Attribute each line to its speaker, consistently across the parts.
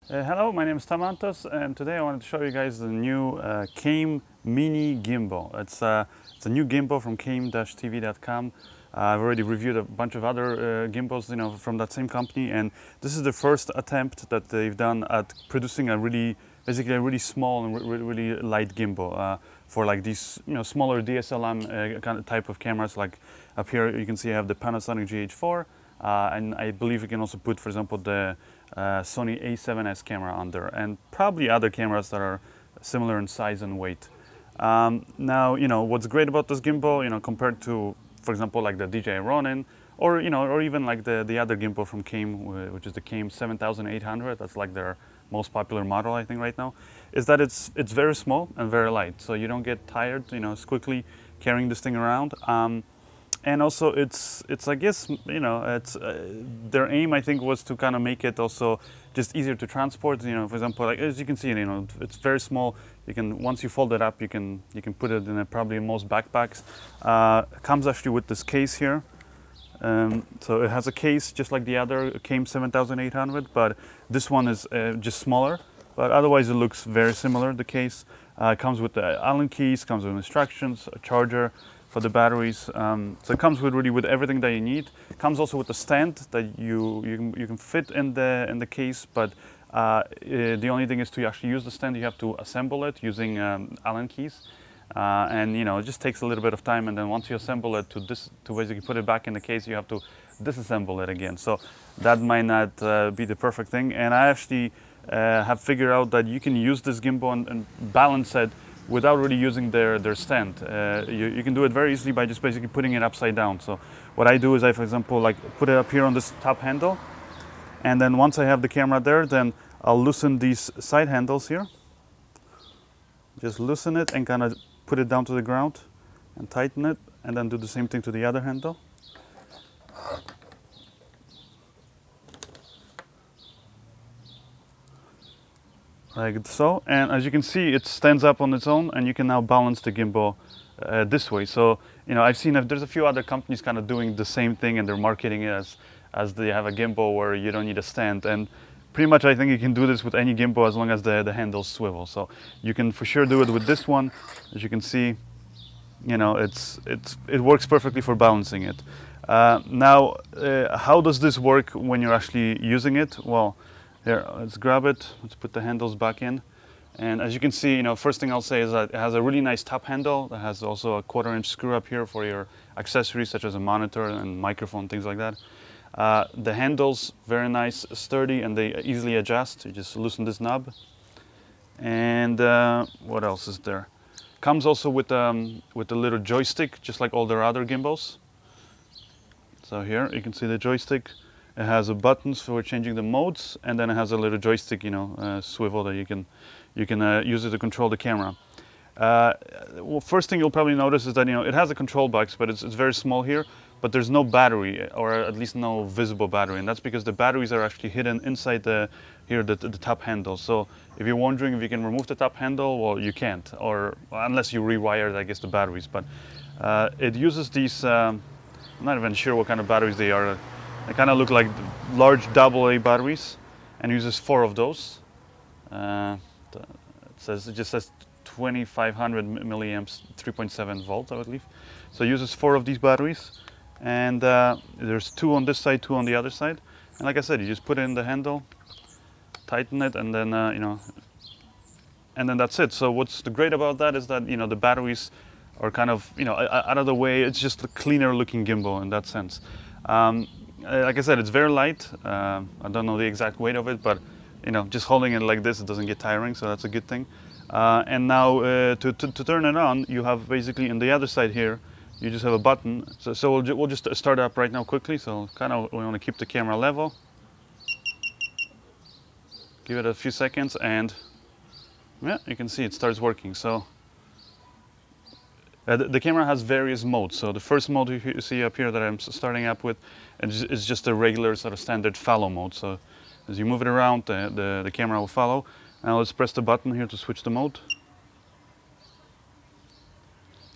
Speaker 1: Hello, my name is Tom Antos, and today I wanted to show you guys the new Came Mini Gimbal. It's a new gimbal from came-tv.com. I've already reviewed a bunch of other gimbals, from that same company, and this is the first attempt that they've done at producing basically a really small and really light gimbal for like these, smaller DSLM kind of type of cameras. Like up here, you can see I have the Panasonic GH4. And I believe you can also put, for example, the Sony A7S camera under, and probably other cameras that are similar in size and weight. Now, what's great about this gimbal, compared to, for example, like the DJI Ronin, or or even like the other gimbal from Came, which is the Came 7800. That's like their most popular model, I think, right now, is that it's very small and very light, so you don't get tired, as quickly carrying this thing around. And also, it's I guess, it's their aim, I think, was to kind of make it also just easier to transport. For example, like as you can see, it's very small. You can, once you fold it up, you can put it in probably most backpacks. It comes actually with this case here. So it has a case just like the other Came 7800, but this one is just smaller. But otherwise, it looks very similar. The case comes with the Allen keys, comes with instructions, a charger for the batteries. So it comes with everything that you need. It comes also with a stand that you can fit in the case, but the only thing is to actually use the stand, you have to assemble it using Allen keys. And it just takes a little bit of time, and then once you assemble it to basically put it back in the case, you have to disassemble it again. So that might not be the perfect thing. And I actually have figured out that you can use this gimbal and balance it without really using their stand. You can do it very easily by just basically putting it upside down. So what I do is I, for example, like put it up here on this top handle, and then once I have the camera there, then I'll loosen these side handles here. Just loosen it and kind of put it down to the ground and tighten it, and then do the same thing to the other handle. Like so, and as you can see, it stands up on its own, and you can now balance the gimbal this way. So I've seen there's a few other companies kind of doing the same thing, and they're marketing it as they have a gimbal where you don't need a stand. And pretty much I think you can do this with any gimbal as long as the handles swivel. So you can for sure do it with this one. As you can see, it works perfectly for balancing it. Now, how does this work when you're actually using it? Well, here, let's grab it. Let's put the handles back in. And as you can see, first thing I'll say is that it has a really nice top handle that has also a 1/4-inch screw up here for your accessories such as a monitor and microphone, things like that. The handles, very nice, sturdy, and they easily adjust. You just loosen this knob. And what else is there? Comes also with a little joystick, just like all their other gimbals. So here you can see the joystick. It has buttons for changing the modes, and then it has a little joystick, swivel that you can use it to control the camera. Well, first thing you'll probably notice is that it has a control box, but it's very small here. But there's no battery, or at least no visible battery, and that's because the batteries are actually hidden inside the top handle. So if you're wondering if you can remove the top handle, well, you can't, or unless you rewire, I guess, the batteries. But it uses these. I'm not even sure what kind of batteries they are. They kind of look like large AA batteries, and uses 4 of those. It just says 2500 milliamps, 3.7 volts, I believe. So it uses 4 of these batteries, and there's 2 on this side, 2 on the other side. And like I said, you just put it in the handle, tighten it, and then and then that's it. So what's great about that is that the batteries are kind of out of the way. It's just a cleaner looking gimbal in that sense. Like I said, it's very light. I don't know the exact weight of it, but just holding it like this, it doesn't get tiring, so that's a good thing. And now to turn it on, you have basically on the other side here, you just have a button. So we'll just start up right now quickly. So kind of we want to keep the camera level. Give it a few seconds, and yeah, you can see it starts working. So the camera has various modes. So the first mode you see up here that I'm starting up with is just a regular sort of standard follow mode. So as you move it around, the camera will follow. Now let's press the button here to switch the mode.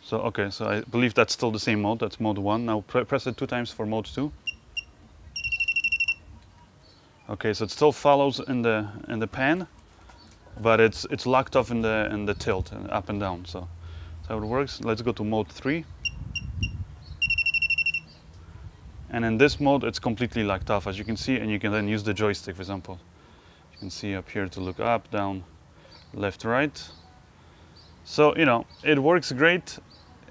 Speaker 1: So okay, so I believe that's still the same mode. That's mode 1. Now press it 2 times for mode 2. Okay, so it still follows in the pan, but it's locked off in the tilt, up and down. So that's how it works. Let's go to mode 3. And in this mode, it's completely locked off, as you can see, and you can then use the joystick, for example. You can see up here to look up, down, left, right. So, you know, it works great.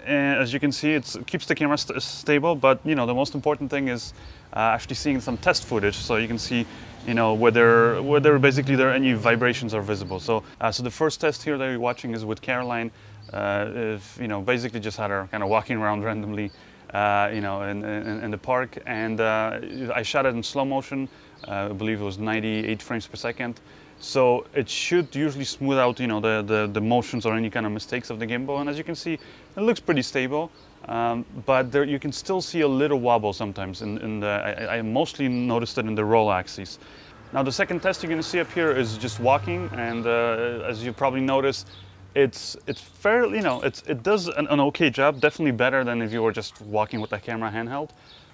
Speaker 1: And as you can see, it keeps the camera stable, but, you know, the most important thing is actually seeing some test footage, so you can see, you know, whether basically there are any vibrations are visible. So, so the first test here that you're watching is with Caroline. You know, basically just had her kind of walking around randomly, you know, in the park, and I shot it in slow motion. I believe it was 98 frames per second. So it should usually smooth out, you know, the motions or any kind of mistakes of the gimbal. And as you can see, it looks pretty stable, but there you can still see a little wobble sometimes. I mostly noticed it in the roll axis. Now the second test you're going to see up here is just walking, and as you probably noticed, it's fairly, you know, it does an okay job, definitely better than if you were just walking with the camera handheld,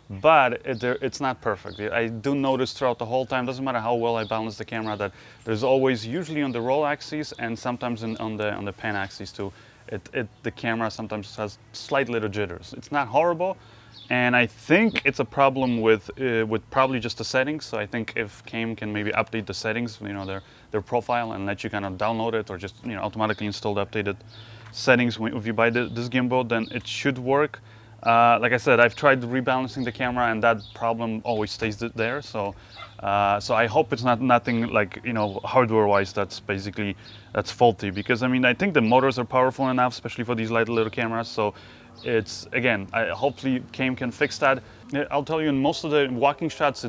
Speaker 1: but it's not perfect. I do notice throughout the whole time, doesn't matter how well I balance the camera, that there's always, usually on the roll axis and sometimes on the pan axis too, the camera sometimes has slight little jitters. It's not horrible, and I think it's a problem with probably just the settings. So I think if Cam can maybe update the settings, you know, their profile, and let you kind of download it or just, you know, automatically install the updated settings if you buy this gimbal, then it should work. Like I said, I've tried rebalancing the camera, and that problem always stays there. So, so I hope it's nothing like, you know, hardware-wise that's faulty. Because I mean, I think the motors are powerful enough, especially for these light little cameras. So it's, again, hopefully Cam can fix that. I'll tell you, in most of the walking shots,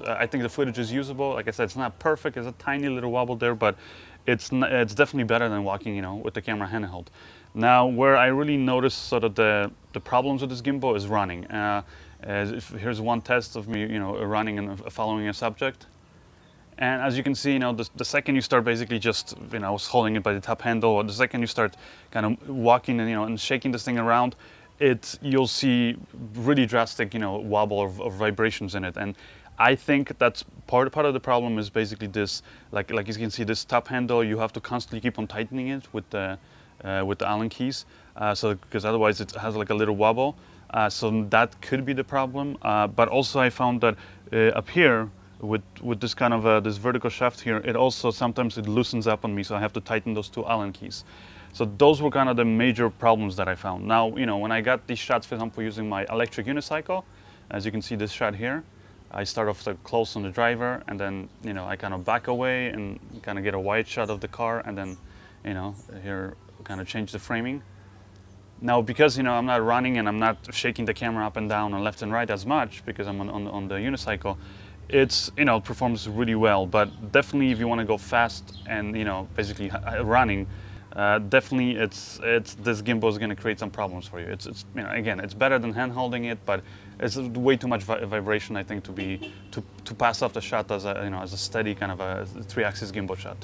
Speaker 1: I think the footage is usable. Like I said, it's not perfect. There's a tiny little wobble there, but it's definitely better than walking, you know, with the camera handheld. Now, where I really noticed sort of the problems with this gimbal is running. Here's one test of me, you know, running and following a subject. And as you can see, you know, the second you start basically just, you know, I was holding it by the top handle, or the second you start kind of walking and, you know, and shaking this thing around, you'll see really drastic, you know, wobble of vibrations in it. And I think that's part of the problem is basically this, like you can see, this top handle, you have to constantly keep on tightening it with the Allen keys, because otherwise it has like a little wobble. So that could be the problem. But also I found that up here with this kind of this vertical shaft here, it also sometimes it loosens up on me, so I have to tighten those two Allen keys. So those were kind of the major problems that I found. Now, you know, when I got these shots, for example, using my electric unicycle, as you can see this shot here, I start off close on the driver, and then, you know, I kind of back away and kind of get a wide shot of the car, and then, you know, here kind of change the framing. Now, because, you know, I'm not running and I'm not shaking the camera up and down and left and right as much because I'm on the unicycle, it's, you know, performs really well. But definitely if you want to go fast and, you know, basically running, definitely this gimbal is going to create some problems for you. It's you know, again, it's better than hand holding it, but it's way too much vibration, I think, to pass off the shot as a, you know, as a steady kind of a 3-axis gimbal shot.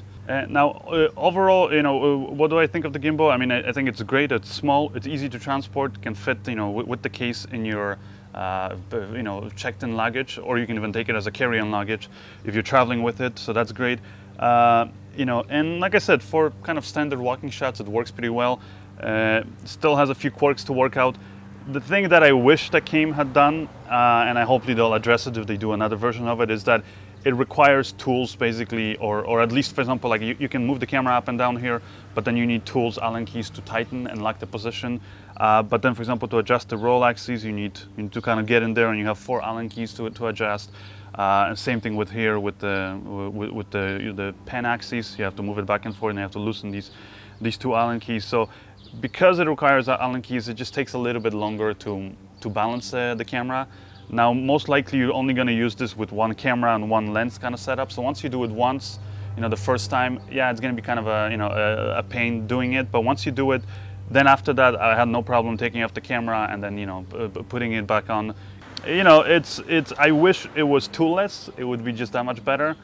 Speaker 1: Now, overall, you know, what do I think of the gimbal? I mean, I think it's great. It's small. It's easy to transport. Can fit, you know, with the case in your you know, checked-in luggage, or you can even take it as a carry-on luggage if you're traveling with it. So that's great. You know, and like I said, for kind of standard walking shots, it works pretty well. Still has a few quirks to work out. The thing that I wish that Cam had done, and I hopefully they'll address it if they do another version of it, is that it requires tools basically, or at least, for example, like you can move the camera up and down here, but then you need tools, Allen keys, to tighten and lock the position. But then, for example, to adjust the roll axis, you need to kind of get in there, and you have 4 Allen keys to adjust. And same thing with here with the pen axis. You have to move it back and forth, and you have to loosen these 2 Allen keys. So because it requires Allen keys, it just takes a little bit longer to balance the camera. Now, most likely you're only going to use this with 1 camera and 1 lens kind of setup. So once you do it once, you know, the first time, yeah, it's going to be kind of a, you know, a pain doing it. But once you do it, then after that, I had no problem taking off the camera and then, you know, putting it back on. You know, I wish it was toolless. It would be just that much better.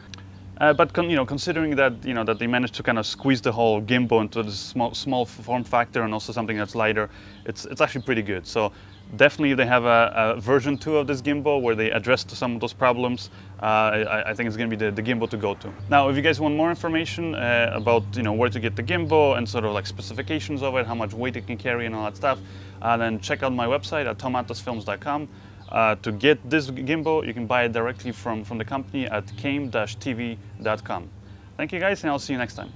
Speaker 1: But considering that that they managed to kind of squeeze the whole gimbal into this small form factor and also something that's lighter, it's actually pretty good. So definitely they have a version 2 of this gimbal where they address some of those problems. I think it's going to be the gimbal to go to. Now, if you guys want more information about where to get the gimbal and sort of like specifications of it, how much weight it can carry and all that stuff, then check out my website at tomantosfilms.com. To get this gimbal, you can buy it directly from the company at came-tv.com. Thank you guys, and I'll see you next time.